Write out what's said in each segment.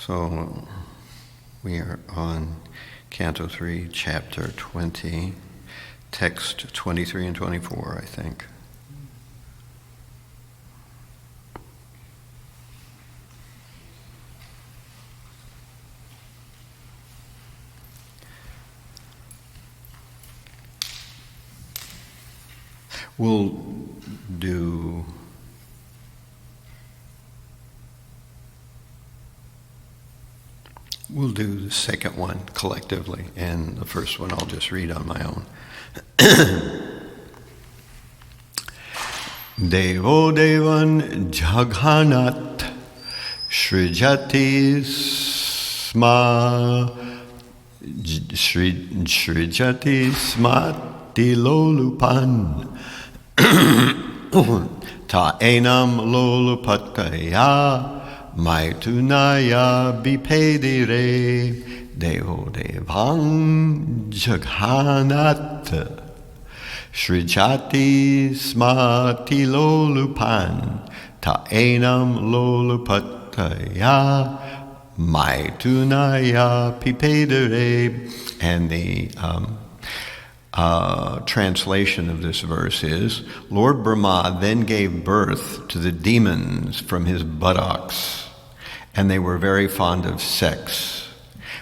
So we are on Canto 3, Chapter 20, text 23 and 24, I think. We'll do the second one collectively, and the first one I'll just read on my own. Devo Devan Jaghanat Srijati Smati Lolupan Ta Enam Lolupatkaya Maitunaya bipedire Devo Devang Jaghanat Srijati Smati Lolupan Ta Enam Lolupataya Maitunaya bipedire. And the translation of this verse is, Lord Brahma then gave birth to the demons from his buttocks, and they were very fond of sex.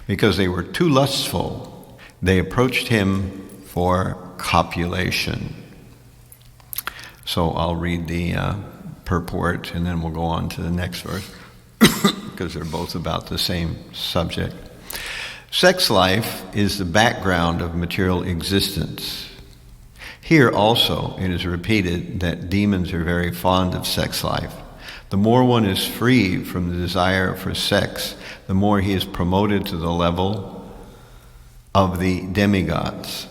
Because they were too lustful, they approached him for copulation. So I'll read the purport, and then we'll go on to the next verse, because they're both about the same subject. Sex life is the background of material existence. Here also it is repeated that demons are very fond of sex life. The more one is free from the desire for sex, the more he is promoted to the level of the demigods.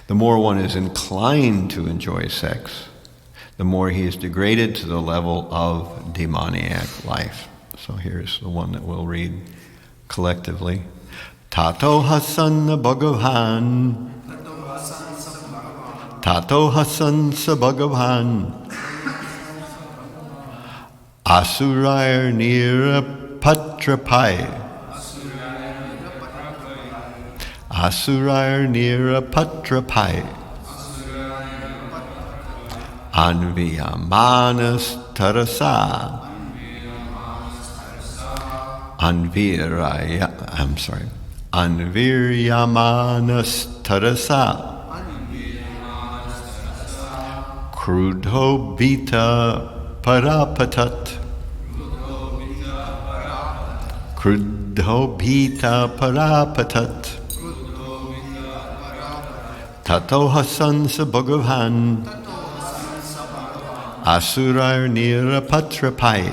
The more one is inclined to enjoy sex, the more he is degraded to the level of demoniac life. So here's the one that we'll read collectively. Tato Hasan Bhagavan Tato Hasan Bhagavan Asurair Nirapatrapai Asurair Nirapatrapai Anviyamanas Tarasa Anviryamanas Tarasa Krudho Bita Parapatat Krudho Bita Parapatat Tato Hasan Bhagavan Asurair Nirapatrapai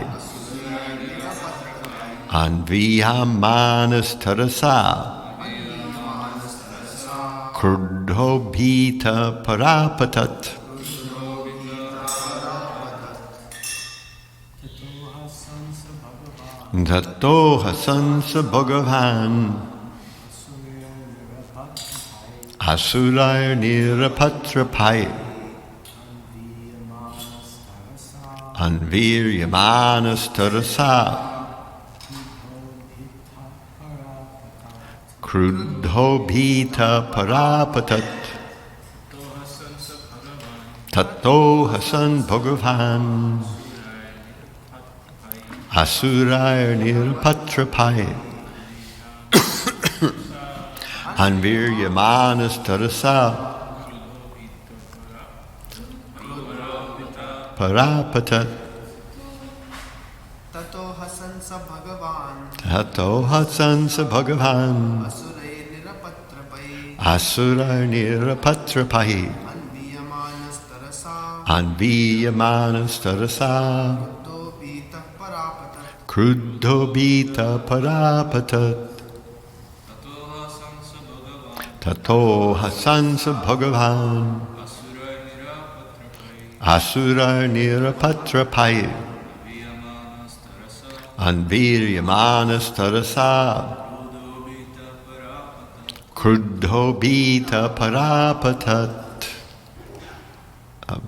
Anviyamanas Tarasa Krudho Bita Parapatat Tato Hasan Bhagavan Asurair Nirapatrapai Anviryamanas Tarasa Krudho Bita Parapatat Tato Hasan Bhagavan Asurair Nirapatrapai Anviryamanas Tarasa Parapatat Tato Hasan Bhagavan Asurair Nirapatrapai Anviyamanas Tarasa Krudho Bita Parapatat Tato Hasan Bhagavan Asurair Nirapatrapai Anviryamanas Tarasa Krudho Bita Parapatat.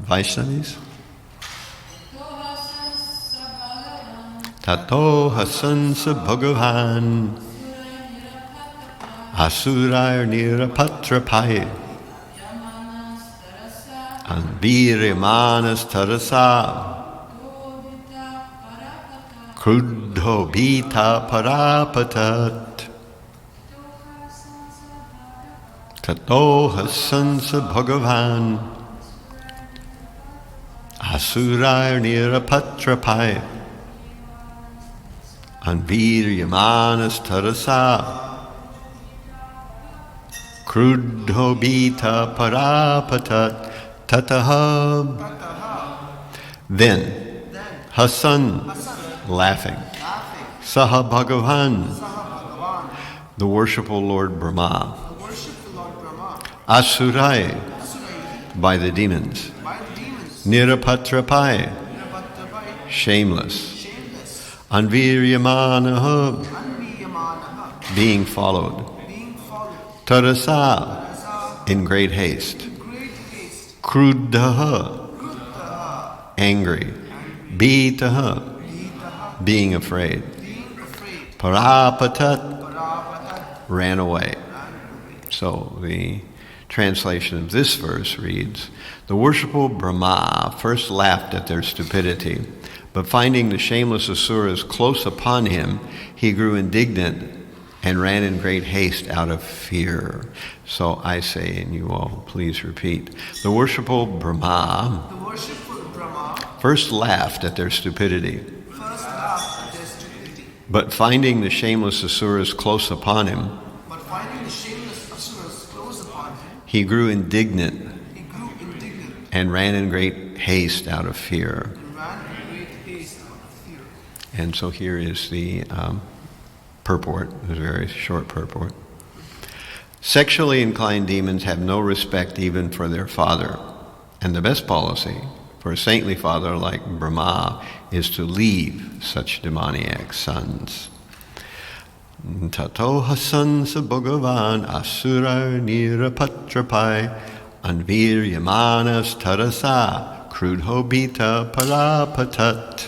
Vaishnavis? Tato hasansa bhagavan asurair nirapatrapai anviremanas tarasa Kruddho bhita parapatat Tato hasansa bhagavan asurair nirapatrapai anviryamanas tarasa Kruddho bhita parapatat tataha. Then Hasan, laughing, Saha Bhagavan, the worshipful Lord Brahma, Asurai, by the demons, Nirapatrapai, shameless, Anviryamanaha, being followed, Tarasa, in great haste, Kruddaha, angry, Bhitaha, being afraid, Parapatat, ran away. So the translation of this verse reads, the worshipful Brahma first laughed at their stupidity, but finding the shameless asuras close upon him, he grew indignant and ran in great haste out of fear. So I say, and you all please repeat, the worshipful Brahma first laughed at their stupidity, but finding the shameless asuras close upon him, he grew indignant and ran in great haste out of fear. And so here is the purport, a very short purport. Sexually inclined demons have no respect even for their father, and the best policy for a saintly father like Brahma is to leave such demoniac sons. Tato hasansa bhagavan asurar nirapatrapai anviryamanas tarasa krudho bhita parapatat.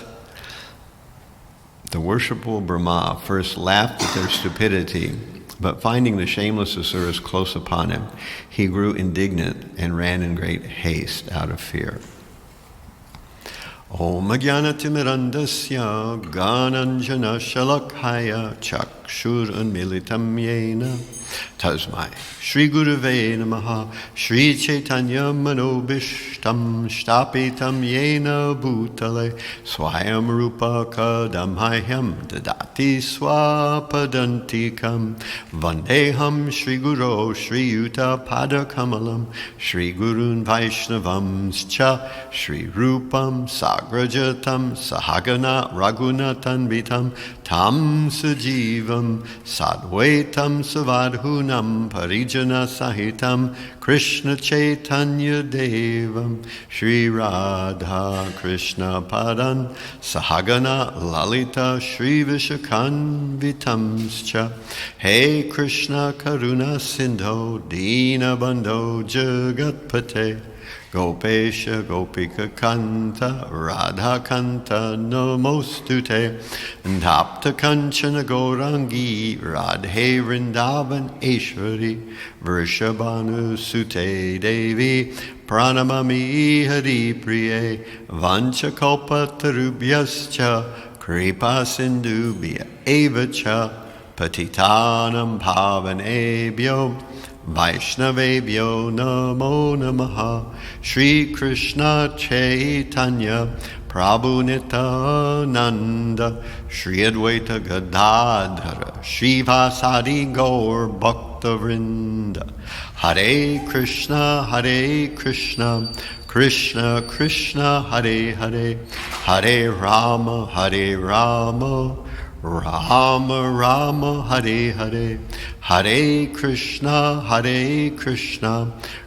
The worshipful Brahma first laughed at their stupidity, but finding the shameless asuras close upon him, he grew indignant and ran in great haste out of fear. Om Ajnanatimidandasya Gananjana Shalakhaya Chakshur Unmilitam Yena Tasmai Shri Gurave Namaha Shri Chaitanya Manobishtam Shtapitam Yena Bhutale Swayam Rupa Kadamhyam Dadati Swapadantikam Vandeham Shri Guru Shri Yuta Padakamalam Shri Gurun Vaishnavam Cha Shri Rupam Sagrajatam Sahagana Raghunathanvitam Tam Sajivam Sadvaitam Savadhunam Parijana Sahitam Krishna Chaitanya Devam Shri Radha Krishna Padan Sahagana Lalita Shri Vishakanvitamscha Hey Krishna Karuna Sindho Dina Bandho Jagatpate Gopesha Gopika Kanta Radha Kanta Namostute Tapta Kanchana Gaurangi Radhe Vrindavan Eshwari Vrishabhanu Sute Devi Pranamami Hari Priye Vanchakalpa Tarubhyascha Kripa Sindubhya Evacha Patitanam Bhavanebhyo Vaishnavebhyo Namo Namaha Shri Krishna Chaitanya Prabhu Nityananda Shri Advaita Gadadhara Shri Vasadi Gaur Bhakta Vrinda Hare Krishna Krishna Krishna Hare Hare Hare Rama Rama Rama Hare Hare Hare Krishna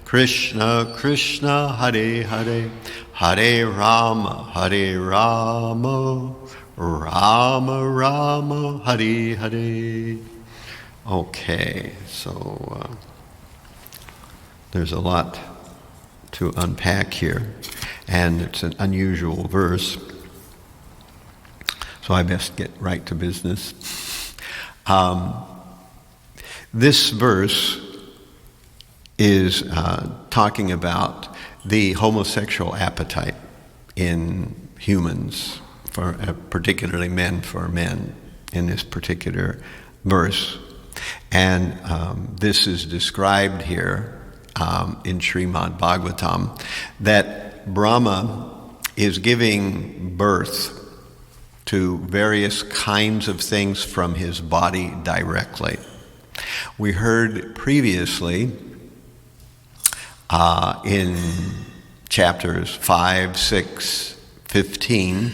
Krishna Krishna Hare Hare Hare Rama Rama Rama Hare Hare. Okay, so there's a lot to unpack here, and it's an unusual verse. so I best get right to business. This verse is talking about the homosexual appetite in humans, for particularly men for men, in this particular verse. And this is described here in Srimad Bhagavatam, that Brahma is giving birth to various kinds of things from his body directly. We heard previously in chapters 5, 6, 15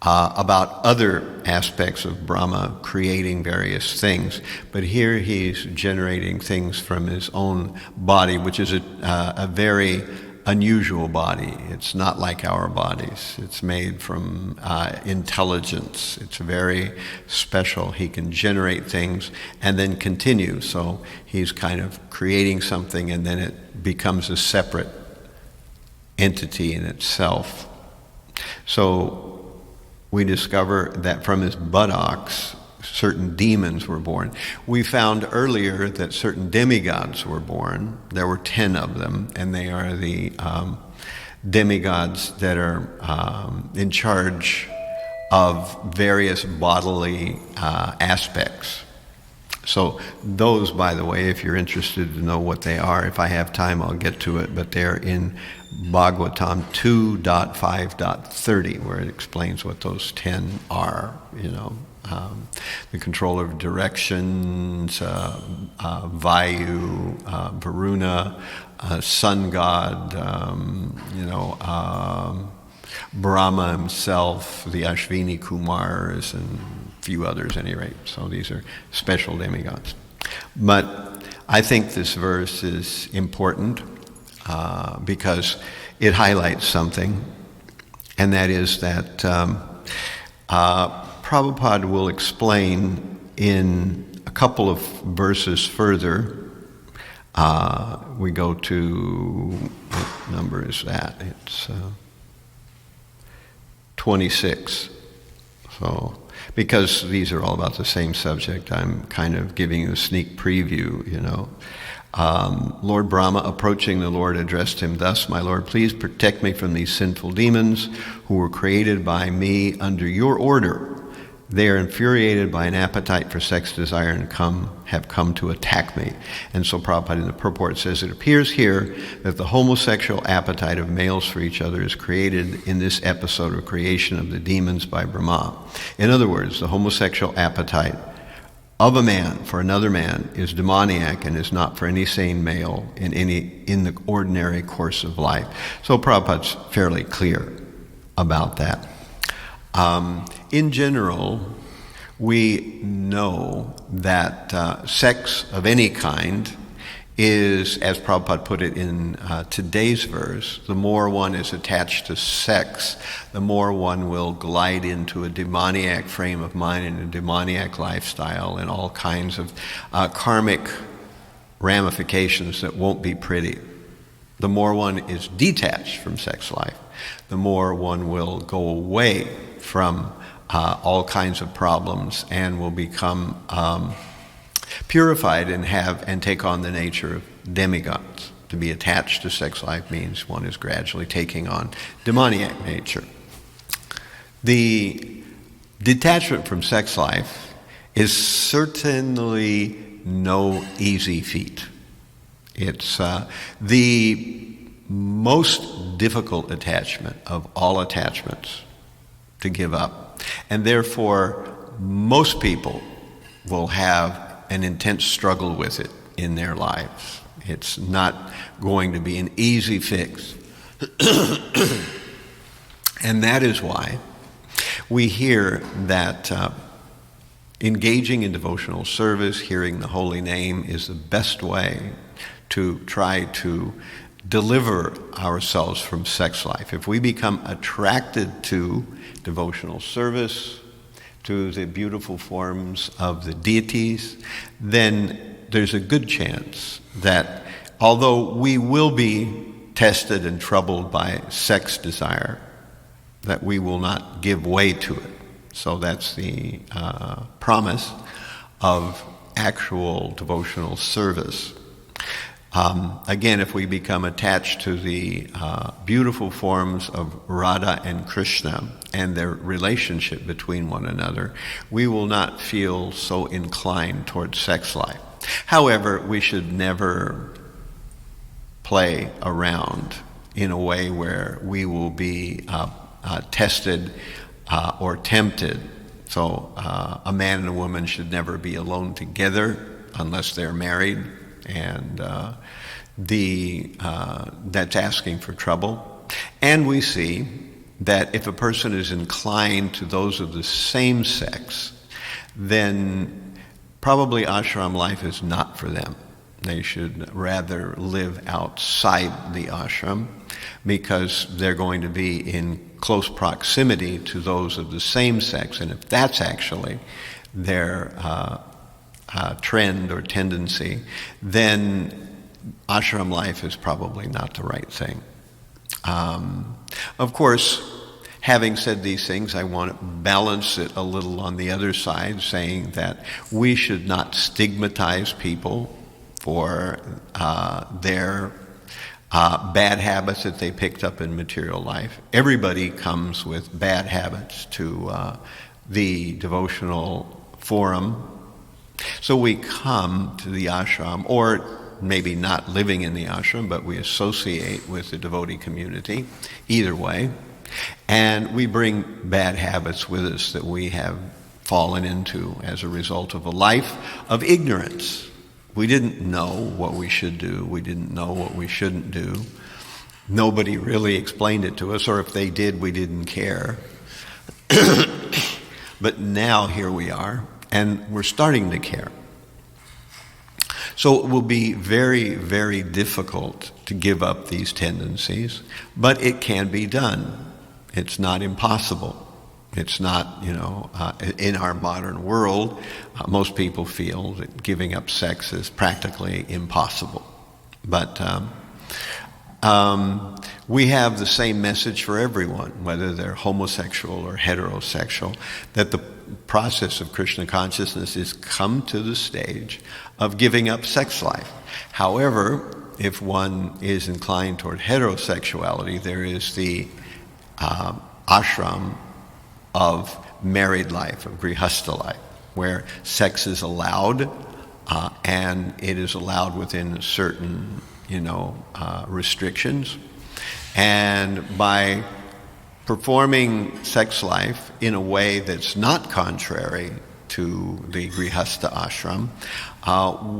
about other aspects of Brahma creating various things. But here he's generating things from his own body, which is a very unusual body. It's not like our bodies. It's made from intelligence. It's very special. He can generate things and then continue. So he's kind of creating something and then it becomes a separate entity in itself. So we discover that from his buttocks, certain demons were born. We found earlier that certain demigods were born. There were 10 of them, and they are the demigods that are in charge of various bodily aspects. So those, by the way, if you're interested to know what they are, if I have time, I'll get to it, but they're in Bhagavatam 2.5.30, where it explains what those 10 are, the controller of directions, Vayu, Varuna, sun god, Brahma himself, the Ashvini Kumars, and a few others at any rate. So these are special demigods. But I think this verse is important because it highlights something, and that is that Prabhupada will explain in a couple of verses further. We go to, what number is that? It's 26. So, because these are all about the same subject, I'm kind of giving you a sneak preview, Lord Brahma, approaching the Lord, addressed him thus: "My Lord, please protect me from these sinful demons who were created by me under your order. They are infuriated by an appetite for sex desire and have come to attack me." And so Prabhupada in the purport says, it appears here that the homosexual appetite of males for each other is created in this episode of creation of the demons by Brahma. In other words, the homosexual appetite of a man for another man is demoniac and is not for any sane male in the ordinary course of life. So Prabhupada's fairly clear about that. In general, we know that sex of any kind is, as Prabhupada put it in today's verse, the more one is attached to sex, the more one will glide into a demoniac frame of mind and a demoniac lifestyle and all kinds of karmic ramifications that won't be pretty. The more one is detached from sex life, the more one will go away from all kinds of problems and will become purified and take on the nature of demigods. To be attached to sex life means one is gradually taking on demoniac nature. The detachment from sex life is certainly no easy feat. It's the most difficult attachment of all attachments to give up. And therefore, most people will have an intense struggle with it in their lives. It's not going to be an easy fix. And that is why we hear that engaging in devotional service, hearing the holy name, is the best way to try to deliver ourselves from sex life. If we become attracted to devotional service, to the beautiful forms of the deities, then there's a good chance that although we will be tested and troubled by sex desire, that we will not give way to it, So that's the promise of actual devotional service. Again, if we become attached to the beautiful forms of Radha and Krishna and their relationship between one another, we will not feel so inclined towards sex life. However, we should never play around in a way where we will be tested or tempted. So a man and a woman should never be alone together unless they're married, and that's asking for trouble. And we see that if a person is inclined to those of the same sex, then probably ashram life is not for them. They should rather live outside the ashram, because they're going to be in close proximity to those of the same sex, and if that's actually their trend or tendency, then ashram life is probably not the right thing. Of course, having said these things, I want to balance it a little on the other side, saying that we should not stigmatize people for their bad habits that they picked up in material life. Everybody comes with bad habits to the devotional forum. So we come to the ashram, or maybe not living in the ashram, but we associate with the devotee community, either way. And we bring bad habits with us that we have fallen into as a result of a life of ignorance. We didn't know what we should do. We didn't know what we shouldn't do. Nobody really explained it to us, or if they did, we didn't care. But now here we are, and we're starting to care. So it will be very, very difficult to give up these tendencies, but it can be done. It's not impossible. It's not, in our modern world, most people feel that giving up sex is practically impossible. But we have the same message for everyone, whether they're homosexual or heterosexual, that the process of Krishna consciousness is come to the stage of giving up sex life. However, if one is inclined toward heterosexuality, there is the ashram of married life, of Grhasta life, where sex is allowed, and it is allowed within certain, restrictions. And by performing sex life in a way that's not contrary to the Grhasta ashram,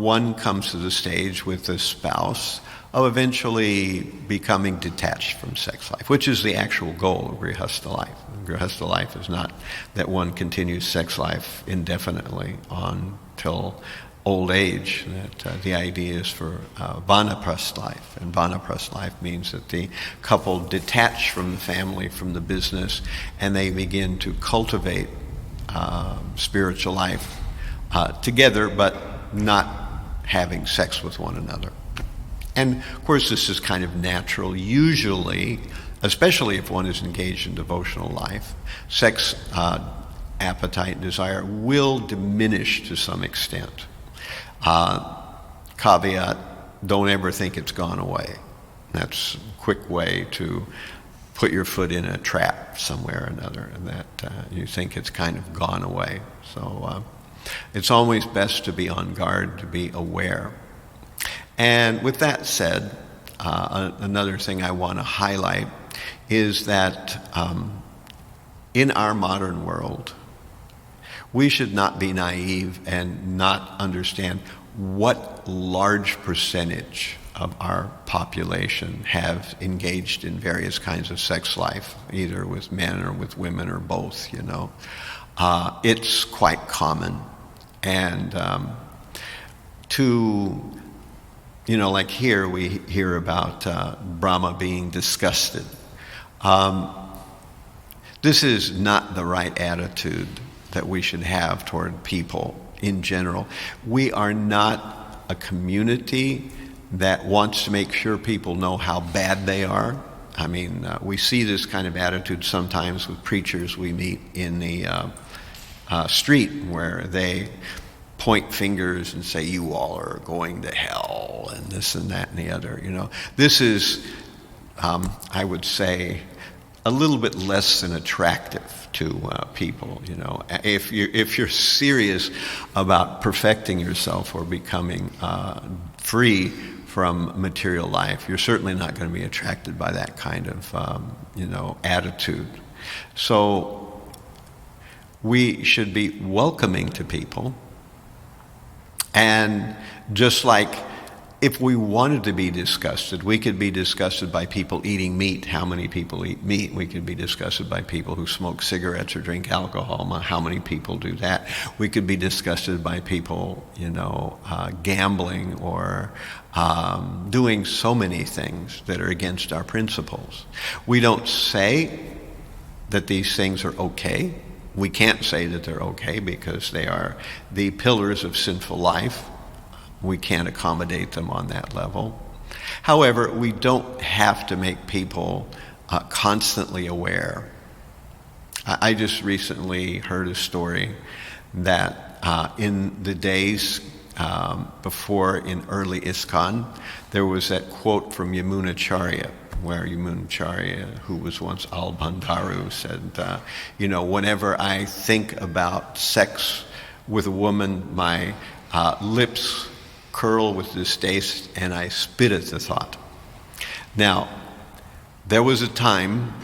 one comes to the stage with a spouse of eventually becoming detached from sex life, which is the actual goal of Grhasta life. Grhasta life is not that one continues sex life indefinitely until old age. That the idea is for vanaprastha life, and vanaprastha life means that the couple detach from the family, from the business, and they begin to cultivate spiritual life together, but not having sex with one another. And of course, this is kind of natural. Usually, especially if one is engaged in devotional life, sex appetite and desire will diminish to some extent. Caveat, don't ever think it's gone away. That's a quick way to put your foot in a trap somewhere or another, and that you think it's kind of gone away. So it's always best to be on guard, to be aware. And with that said, another thing I want to highlight is that in our modern world, we should not be naive and not understand what large percentage of our population have engaged in various kinds of sex life, either with men or with women or both, It's quite common. And like here we hear about Brahma being disgusted. This is not the right attitude that we should have toward people in general. We are not a community that wants to make sure people know how bad they are. I mean, we see this kind of attitude sometimes with preachers we meet in the street, where they point fingers and say, you all are going to hell, and this and that and the other. This is, I would say, a little bit less than attractive to people. If you're serious about perfecting yourself or becoming free from material life, you're certainly not going to be attracted by that kind of attitude. So we should be welcoming to people, and just like if we wanted to be disgusted, we could be disgusted by people eating meat. How many people eat meat? We could be disgusted by people who smoke cigarettes or drink alcohol. How many people do that? We could be disgusted by people, gambling or doing so many things that are against our principles. We don't say that these things are okay. We can't say that they're okay because they are the pillars of sinful life. We can't accommodate them on that level. However, we don't have to make people constantly aware. I just recently heard a story that in the days before, in early ISKCON, there was that quote from Yamunacharya, where Yamunacharya, who was once Albandharu, said, whenever I think about sex with a woman, my lips curl with distaste and I spit at the thought. Now, there was a time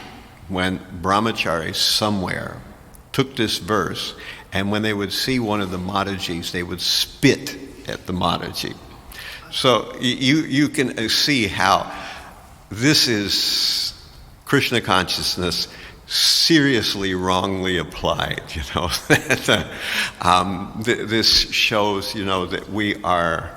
when brahmacharis somewhere took this verse, and when they would see one of the Matajis, they would spit at the Mataji. So you can see how this is Krishna consciousness seriously wrongly applied. This shows, that we are,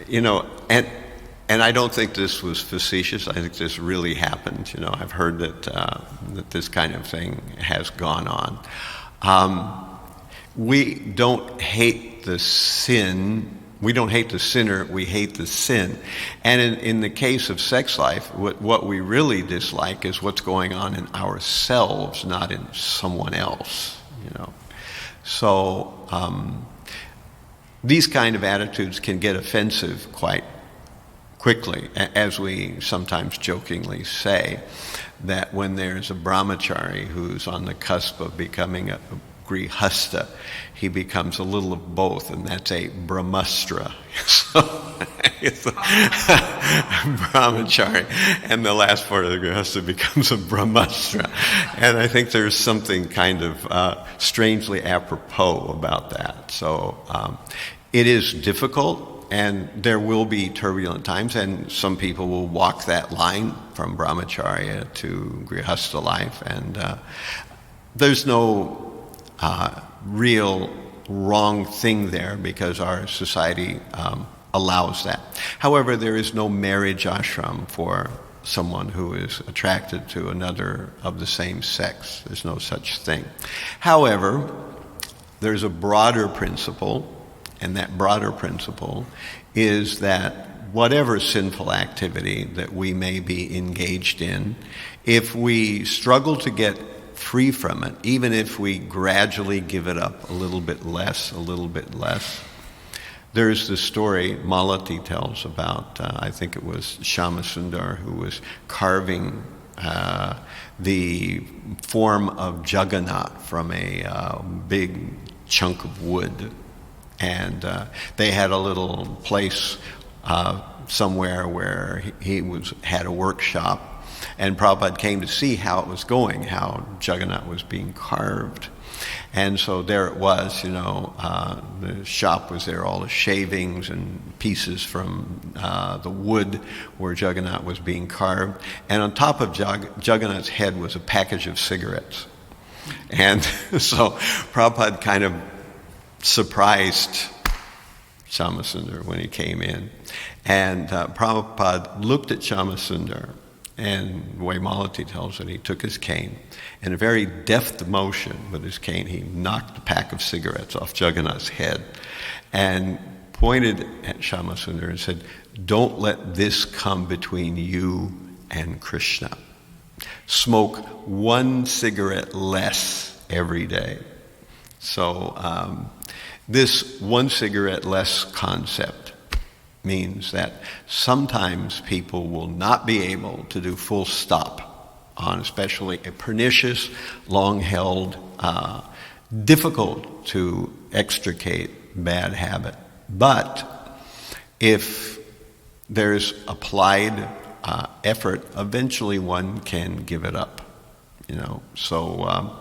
and I don't think this was facetious. I think this really happened. I've heard that this kind of thing has gone on. We don't hate the sin. We don't hate the sinner, we hate the sin. And in the case of sex life, what we really dislike is what's going on in ourselves, not in someone else. So these kind of attitudes can get offensive quite quickly, as we sometimes jokingly say, that when there's a brahmachari who's on the cusp of becoming a Grhasta, he becomes a little of both, and that's a brahmastra. So it's a brahmachari, and the last part of the Grhasta becomes a brahmastra. And I think there's something kind of strangely apropos about that. So it is difficult, and there will be turbulent times, and some people will walk that line from brahmacharya to Grhasta life, and there's no real wrong thing there, because our society allows that. However, there is no marriage ashram for someone who is attracted to another of the same sex. There's no such thing. However, there's a broader principle, and that broader principle is that whatever sinful activity that we may be engaged in, if we struggle to get free from it, even if we gradually give it up a little bit less, there's the story Malati tells about, I think it was Shyamasundar, who was carving the form of Jagannath from a big chunk of wood. And they had a little place somewhere where he had a workshop. And Prabhupada came to see how it was going, how Jagannath was being carved. And so there it was, the shop was there, all the shavings and pieces from the wood where Jagannath was being carved. And on top of Jagannath's head was a package of cigarettes. And so Prabhupada kind of surprised Shyamasundar when he came in. And Prabhupada looked at Shyamasundar, and the way Malati tells it, he took his cane, in a very deft motion with his cane, he knocked a pack of cigarettes off Jagannath's head and pointed at Shyamasundar and said, "Don't let this come between you and Krishna." smoke 1 cigarette less every day. So this 1 cigarette less concept means that sometimes people will not be able to do full stop on especially a pernicious, long-held, difficult to extricate bad habit. But if there's applied effort, eventually one can give it up. So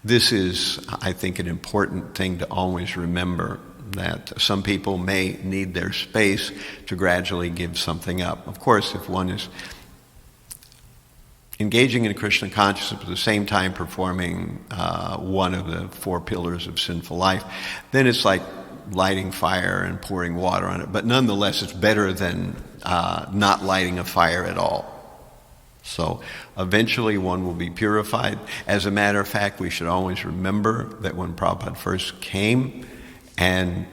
this is, I think, an important thing to always remember, that some people may need their space to gradually give something up. Of course, if one is engaging in Krishna consciousness at the same time performing one of the 4 pillars of sinful life, then it's like lighting fire and pouring water on it. But nonetheless, it's better than not lighting a fire at all. So eventually one will be purified. As a matter of fact, we should always remember that when Prabhupada first came and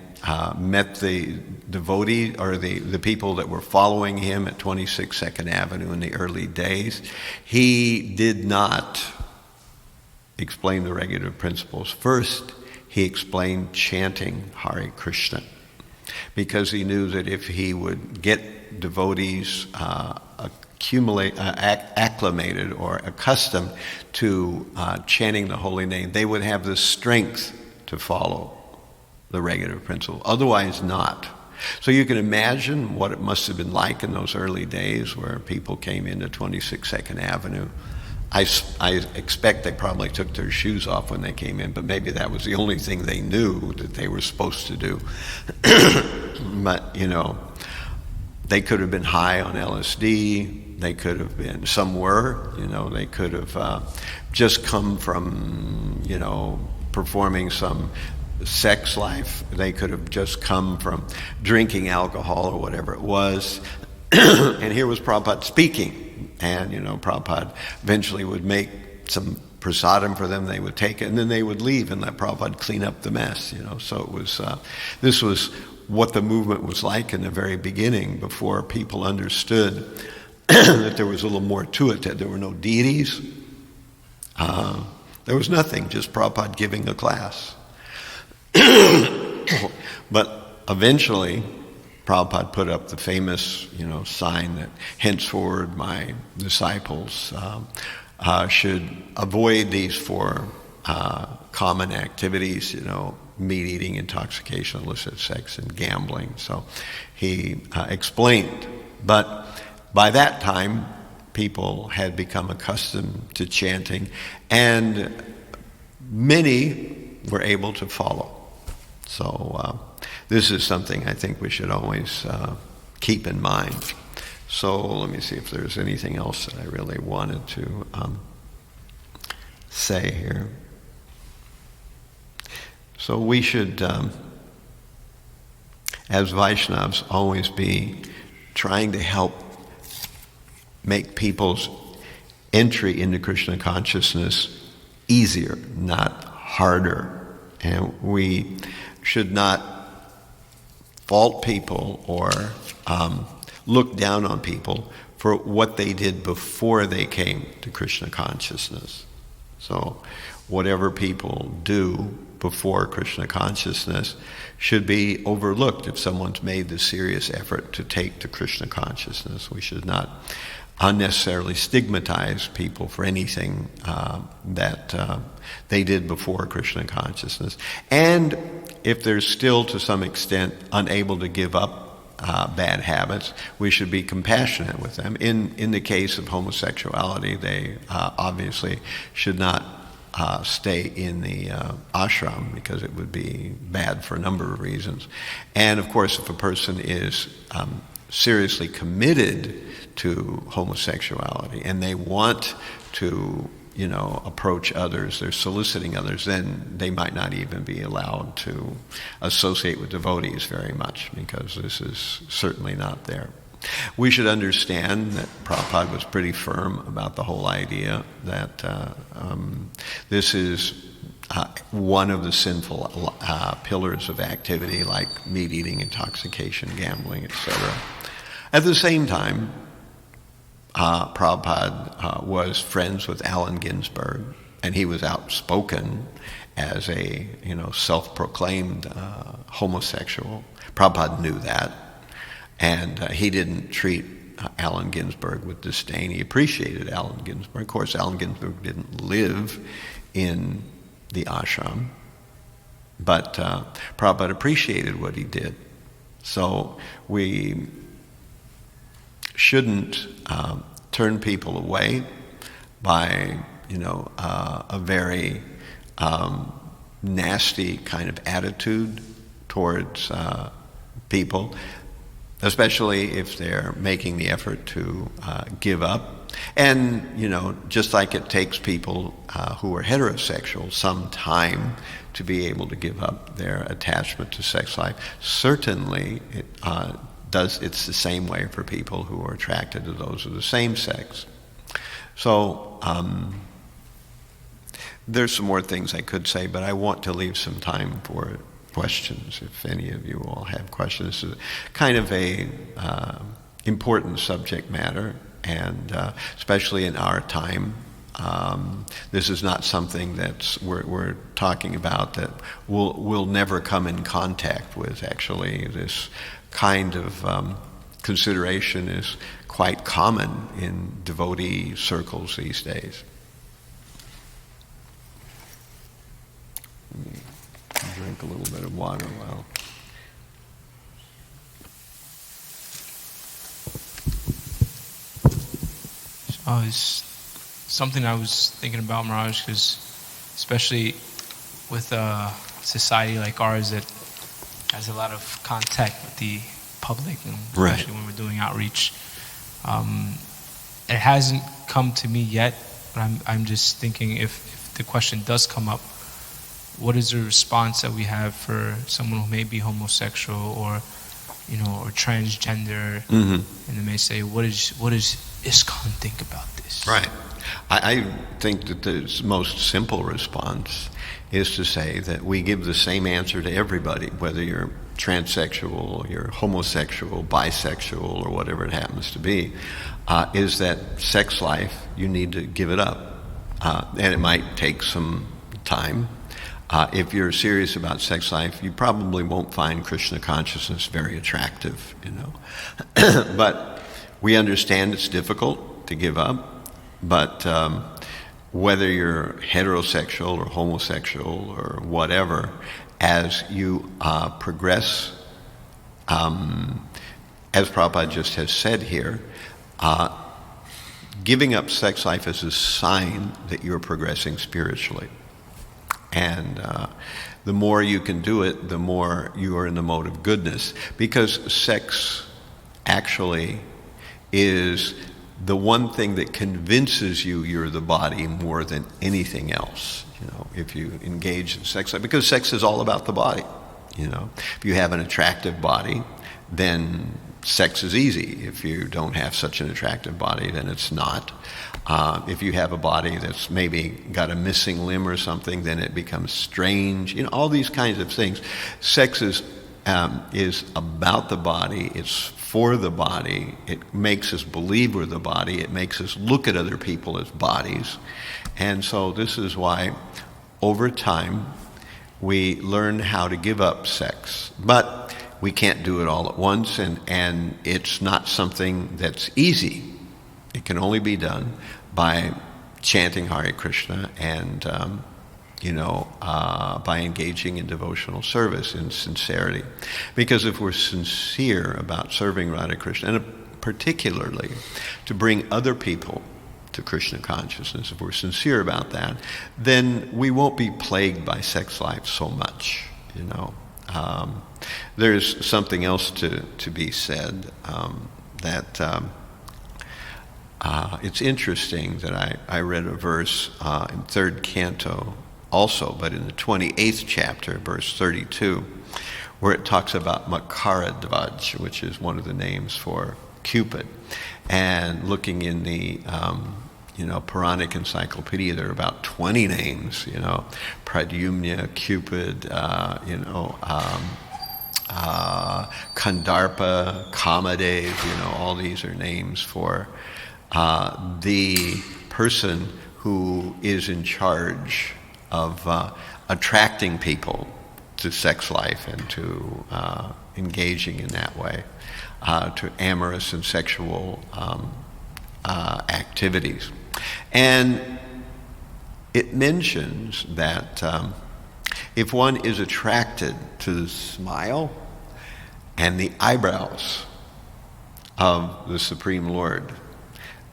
met the devotee or the people that were following him at 26 2nd Avenue in the early days, he did not explain the regulative principles. First, he explained chanting Hare Krishna, because he knew that if he would get devotees acclimated or accustomed to chanting the holy name, they would have the strength to follow the regulative principle. Otherwise not. So you can imagine what it must have been like in those early days where people came into 26 2nd Avenue. I expect they probably took their shoes off when they came in, but maybe that was the only thing they knew that they were supposed to do. But, they could have been high on LSD. They could have been, some were, they could have just come from, performing some sex life. They could have just come from drinking alcohol or whatever it was. And here was Prabhupada speaking. And, Prabhupada eventually would make some prasadam for them. They would take it, and then they would leave and let Prabhupada clean up the mess, So it was, this was what the movement was like in the very beginning, before people understood that there was a little more to it, that there were no deities. There was nothing, just Prabhupada giving a class. But eventually, Prabhupada put up the famous, sign that henceforward my disciples should avoid these 4 common activities, meat eating, intoxication, illicit sex, and gambling. So he explained. But by that time, people had become accustomed to chanting, and many were able to follow. So this is something I think we should always keep in mind. So let me see if there's anything else that I really wanted to say here. So we should, as Vaishnavas, always be trying to help make people's entry into Krishna consciousness easier, not harder. And we should not fault people or look down on people for what they did before they came to Krishna consciousness. So whatever people do before Krishna consciousness should be overlooked if someone's made the serious effort to take to Krishna consciousness. We should not unnecessarily stigmatize people for anything that they did before Krishna consciousness. And if they're still, to some extent, unable to give up bad habits, we should be compassionate with them. In the case of homosexuality, they obviously should not stay in the ashram, because it would be bad for a number of reasons. And of course, if a person is seriously committed to homosexuality and they want to, approach others, they're soliciting others, then they might not even be allowed to associate with devotees very much, because this is certainly not there. We should understand that Prabhupada was pretty firm about the whole idea that this is one of the sinful pillars of activity, like meat eating, intoxication, gambling, etc. At the same time, Prabhupada was friends with Allen Ginsberg, and he was outspoken as a self-proclaimed homosexual. Prabhupada knew that, and he didn't treat Allen Ginsberg with disdain. He appreciated Allen Ginsberg. Of course, Allen Ginsberg didn't live in the ashram, but Prabhupada appreciated what he did. So we shouldn't turn people away by a very nasty kind of attitude towards people, especially if they're making the effort to give up. And just like it takes people who are heterosexual some time to be able to give up their attachment to sex life, certainly it's the same way for people who are attracted to those of the same sex. So there's some more things I could say, but I want to leave some time for questions, if any of you all have questions. This is kind of a important subject matter, and especially in our time. This is not something that we're talking about that we'll never come in contact with. Actually, this kind of consideration is quite common in devotee circles these days. Let me drink a little bit of water while. It's something I was thinking about, Maharaj, because especially with a society like ours that has a lot of contact with the public, and especially when we're doing outreach, it hasn't come to me yet, but I'm just thinking if the question does come up, what is the response that we have for someone who may be homosexual or transgender, and they may say, what does ISKCON think about this? Right. I think that the most simple response is to say that we give the same answer to everybody, whether you're transsexual, you're homosexual, bisexual, or whatever it happens to be, is that sex life, you need to give it up. And it might take some time. If you're serious about sex life, you probably won't find Krishna consciousness very attractive, But we understand it's difficult to give up. But whether you're heterosexual or homosexual or whatever, as you progress, as Prabhupada just has said here, giving up sex life is a sign that you're progressing spiritually. And the more you can do it, the more you are in the mode of goodness. Because sex actually is the one thing that convinces you you're the body more than anything else. If you engage in sex life, because sex is all about the body. If you have an attractive body, then sex is easy. If you don't have such an attractive body, then it's not. If you have a body that's maybe got a missing limb or something, then it becomes strange. All these kinds of things. Sex is about the body. It's for the body. It makes us believe we're the body. It makes us look at other people as bodies. And so this is why, over time, we learn how to give up sex. But we can't do it all at once, and it's not something that's easy. It can only be done by chanting Hare Krishna and, by engaging in devotional service in sincerity. Because if we're sincere about serving Radha Krishna, and particularly to bring other people to Krishna consciousness, if we're sincere about that, then we won't be plagued by sex life so much, There's something else to be said, that it's interesting that I read a verse in 3rd canto also, but in the 28th chapter, verse 32, where it talks about Makaradvaj, which is one of the names for Cupid. And looking in the Puranic encyclopedia, there are about 20 names, Pradyumna, Cupid, Kandarpa, Kamadev, all these are names for the person who is in charge of attracting people to sex life and to engaging in that way, to amorous and sexual activities. And it mentions that if one is attracted to the smile and the eyebrows of the Supreme Lord,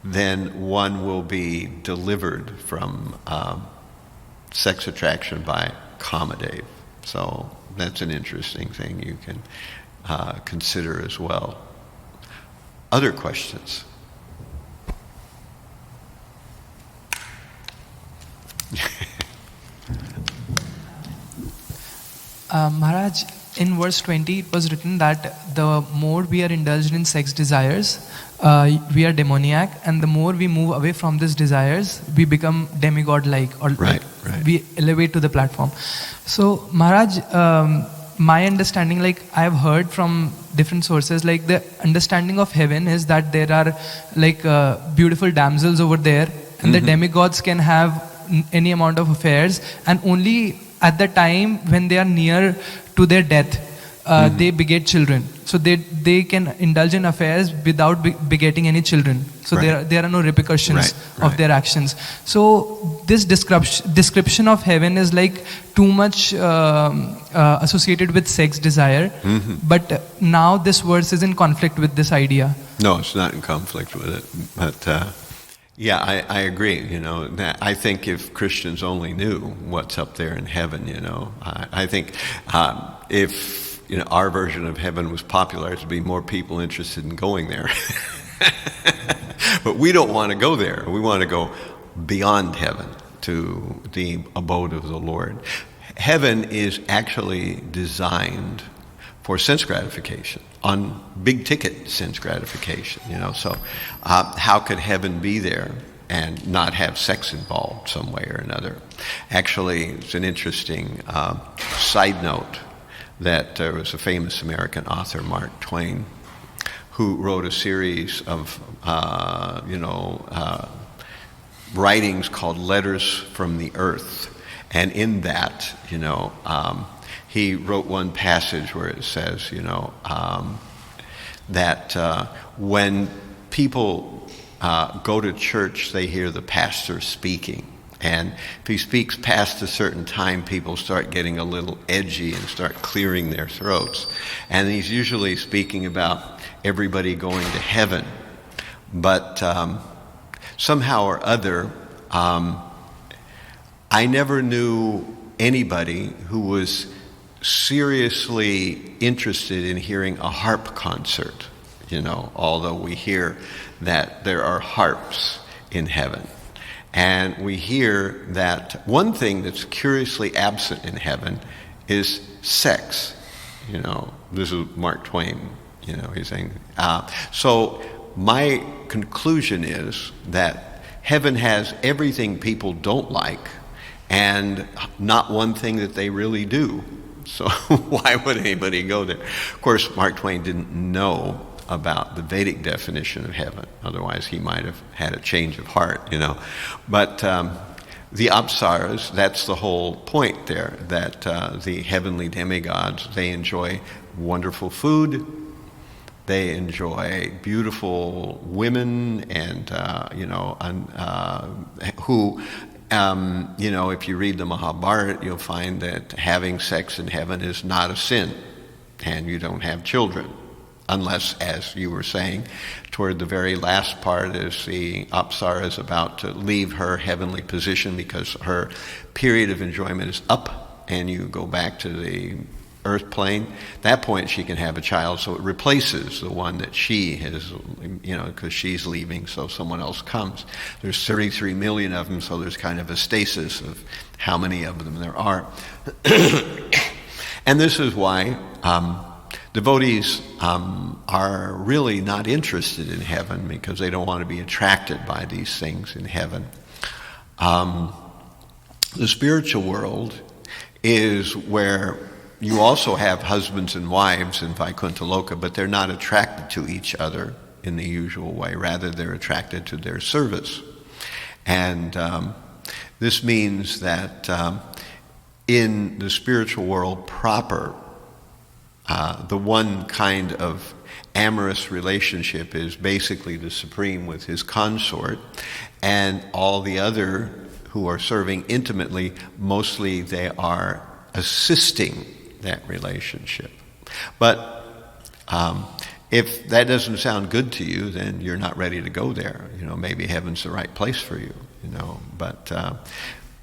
then one will be delivered from sex attraction by Kamadeva. So that's an interesting thing you can consider as well. Other questions? Maharaj, in verse 20 it was written that the more we are indulged in sex desires, we are demoniac, and the more we move away from these desires, we become demigod-like, or right. we elevate to the platform. So Maharaj, my understanding, like I've heard from different sources, like the understanding of heaven is that there are like beautiful damsels over there, and the demigods can have any amount of affairs, and only at the time when they are near to their death, they beget children. So they can indulge in affairs without begetting any children. So there are no repercussions of their actions. So this description of heaven is like too much associated with sex desire. But now this verse is in conflict with this idea. No, it's not in conflict with it. But yeah, I agree. You know, I think if Christians only knew what's up there in heaven, you know, I think if our version of heaven was popular, there'd be more people interested in going there. But we don't want to go there. We want to go beyond heaven to the abode of the Lord. Heaven is actually designed for sense gratification, on big ticket sense gratification, so how could heaven be there and not have sex involved some way or another? Actually, it's an interesting side note that there was a famous American author, Mark Twain, who wrote a series of writings called Letters from the Earth. And in that, he wrote one passage where it says, that when people go to church, they hear the pastor speaking. And if he speaks past a certain time, people start getting a little edgy and start clearing their throats. And he's usually speaking about everybody going to heaven. But somehow or other, I never knew anybody who was seriously interested in hearing a harp concert, although we hear that there are harps in heaven. And we hear that one thing that's curiously absent in heaven is sex. This is Mark Twain, he's saying. So my conclusion is that heaven has everything people don't like and not one thing that they really do. So why would anybody go there? Of course, Mark Twain didn't know about the Vedic definition of heaven. Otherwise, he might have had a change of heart, But the apsaras, that's the whole point there, that the heavenly demigods, they enjoy wonderful food, they enjoy beautiful women, and, who... if you read the Mahabharata, you'll find that having sex in heaven is not a sin, and you don't have children. Unless, as you were saying, toward the very last part, as the Apsara is about to leave her heavenly position because her period of enjoyment is up, and you go back to the earth plane, at that point she can have a child, so it replaces the one that she has, because she's leaving, so someone else comes. There's 33 million of them, so there's kind of a stasis of how many of them there are. And this is why devotees are really not interested in heaven, because they don't want to be attracted by these things in heaven. The spiritual world is where you also have husbands and wives in Vaikuntha Loka, but they're not attracted to each other in the usual way. Rather, they're attracted to their service. And this means that in the spiritual world proper, the one kind of amorous relationship is basically the Supreme with his consort, and all the other who are serving intimately, mostly they are assisting that relationship. But if that doesn't sound good to you, then you're not ready to go there. Maybe heaven's the right place for you, But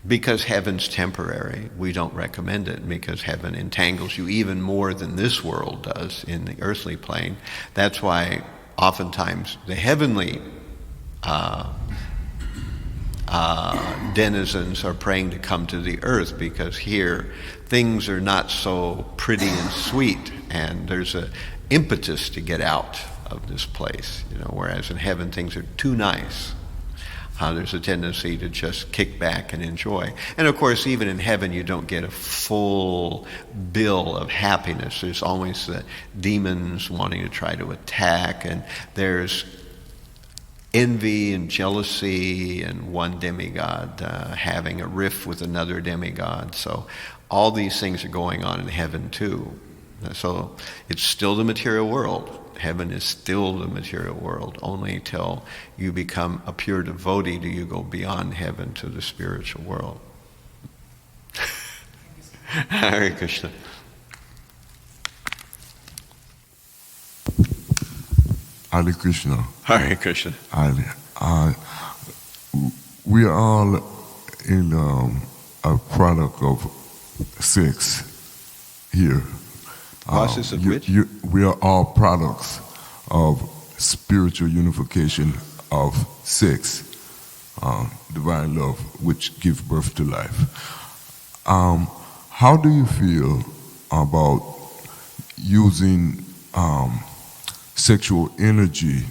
because heaven's temporary, we don't recommend it, because heaven entangles you even more than this world does in the earthly plane. That's why oftentimes the heavenly denizens are praying to come to the earth, because here things are not so pretty and sweet, and there's an impetus to get out of this place, whereas in heaven things are too nice. There's a tendency to just kick back and enjoy. And of course, even in heaven, you don't get a full bill of happiness. There's always the demons wanting to try to attack, and there's envy and jealousy, and one demigod having a riff with another demigod. So all these things are going on in heaven too. So it's still the material world. Heaven is still the material world. Only till you become a pure devotee do you go beyond heaven to the spiritual world. Hare Krishna. Hare Krishna. Hare Krishna. We are all in a product of sex here. Process of which? We are all products of spiritual unification of sex, divine love, which gives birth to life. How do you feel about using sexual energy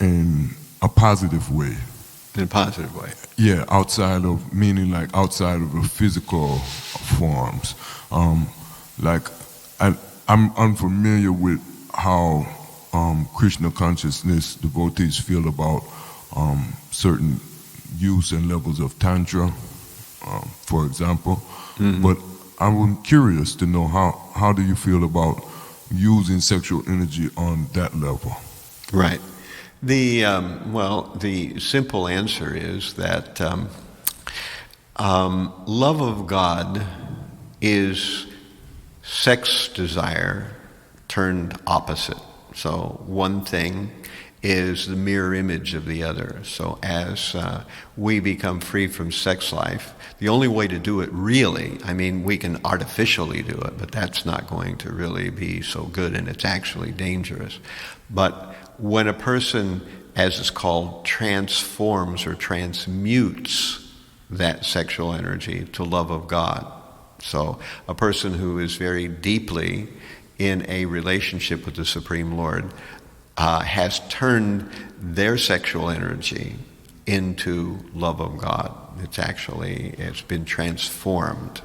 in a positive way? In a positive way? Yeah, outside of the physical forms. I'm unfamiliar with how Krishna Consciousness devotees feel about certain use and levels of Tantra, for example. Mm-hmm. But I'm curious to know how do you feel about using sexual energy on that level? Right. The simple answer is that love of God is sex desire turned opposite. So one thing is the mirror image of the other. So as we become free from sex life, the only way to do it really, we can artificially do it, but that's not going to really be so good, and it's actually dangerous. But when a person, as it's called, transforms or transmutes that sexual energy to love of God. So a person who is very deeply in a relationship with the Supreme Lord has turned their sexual energy into love of God. It's been transformed.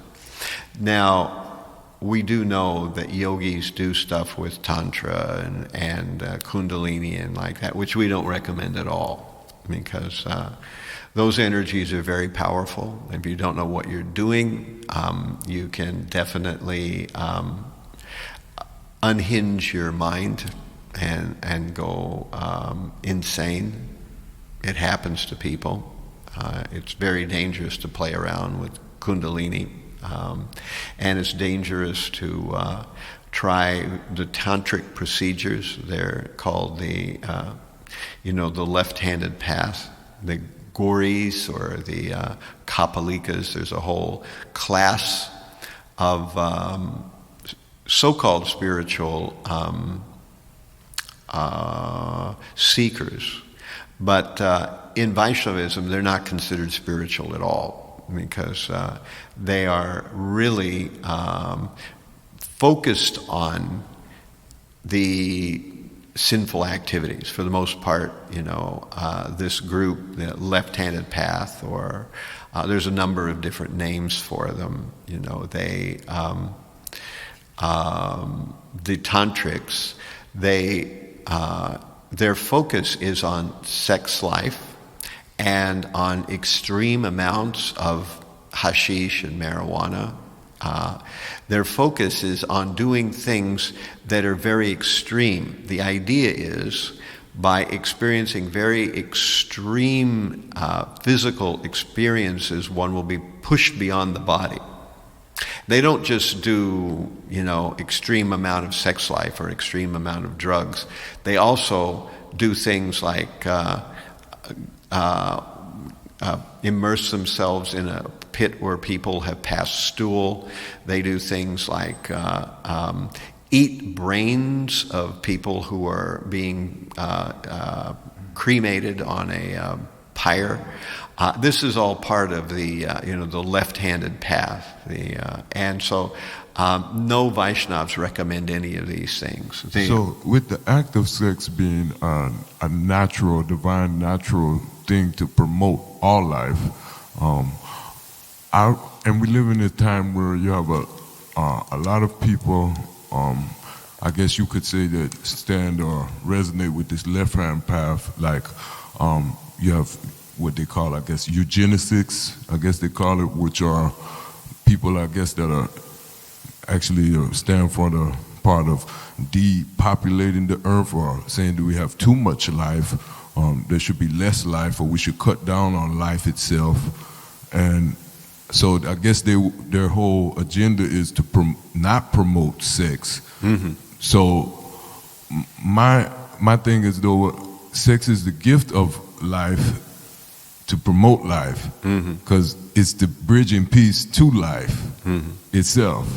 Now, we do know that yogis do stuff with Tantra and Kundalini and like that, which we don't recommend at all, because those energies are very powerful. If you don't know what you're doing, you can definitely unhinge your mind and go insane. It happens to people. It's very dangerous to play around with Kundalini, and it's dangerous to try the tantric procedures. They're called the left-handed path, the Gauris or the Kapalikas. There's a whole class of so-called spiritual seekers. But in Vaishnavism, they're not considered spiritual at all, because they are really focused on the sinful activities. For the most part, this group, the left-handed path, or there's a number of different names for them. The tantrics, they their focus is on sex life and on extreme amounts of hashish and marijuana. Their focus is on doing things that are very extreme. The idea is, by experiencing very extreme physical experiences, one will be pushed beyond the body. They don't just do, extreme amount of sex life or extreme amount of drugs. They also do things like immerse themselves in a pit where people have passed stool. They do things like eat brains of people who are being cremated on a pyre. This is all part of the the left-handed path. And so no Vaishnavas recommend any of these things. So with the act of sex being a natural, divine, natural thing to promote all life, and we live in a time where you have a lot of people, I guess you could say, that stand or resonate with this left-hand path, like you have what they call, I guess, eugenicists, I guess they call it, which are people, I guess, that are actually stand for the part of depopulating the earth, or saying that we have too much life, there should be less life, or we should cut down on life itself. And so I guess their whole agenda is to not promote sex. Mm-hmm. So my thing is, though, sex is the gift of life to promote life, because it's the bridging piece to life itself.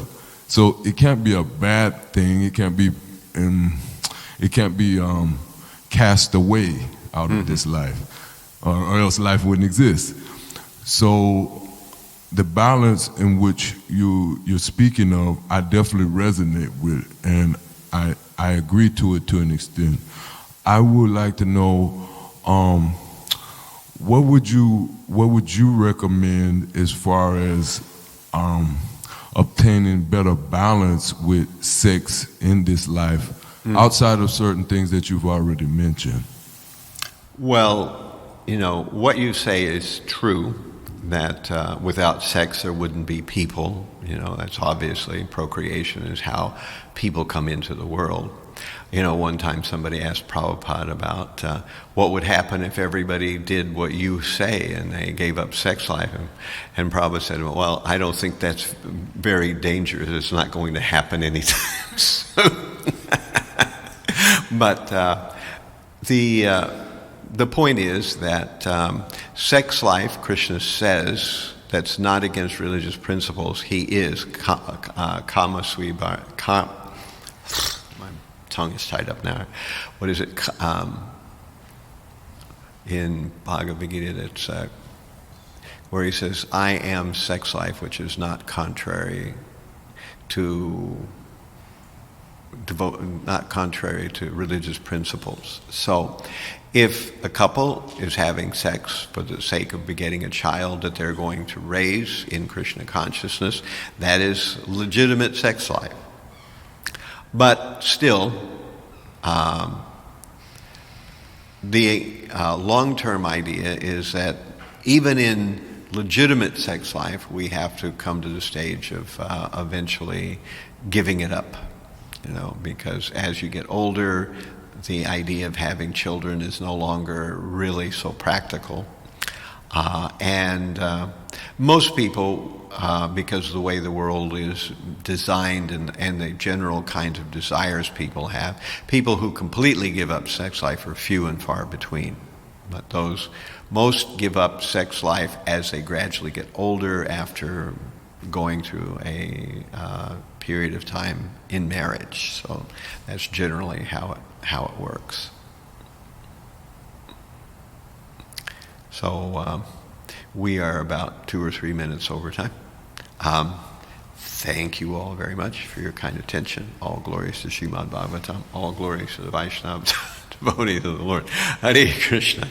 So it can't be a bad thing. It can't be cast away out of this life, or else life wouldn't exist. So the balance in which you're speaking of, I definitely resonate with, and I agree to it to an extent. I would like to know, what would you recommend as far as obtaining better balance with sex in this life, outside of certain things that you've already mentioned? Well, what you say is true, that without sex there wouldn't be people. That's obviously, procreation is how people come into the world. One time somebody asked Prabhupada about what would happen if everybody did what you say and they gave up sex life. And Prabhupada said, well, I don't think that's very dangerous. It's not going to happen anytime soon. But the point is that sex life, Krishna says, that's not against religious principles. He is kama swiba. My tongue is tied up now. What is it? In Bhagavad Gita, it's where he says, "I am sex life," which is not contrary to religious principles. So, if a couple is having sex for the sake of begetting a child that they're going to raise in Krishna consciousness, that is legitimate sex life. But still, the long-term idea is that even in legitimate sex life, we have to come to the stage of eventually giving it up. Because as you get older, the idea of having children is no longer really so practical. And most people, because of the way the world is designed and the general kinds of desires people have, people who completely give up sex life are few and far between. But most give up sex life as they gradually get older, after going through a period of time in marriage. So that's generally how it works. So we are about 2 or 3 minutes over time. Thank you all very much for your kind attention. All glories to Srimad Bhagavatam. All glories to the Vaishnava devotees of the Lord. Hare Krishna.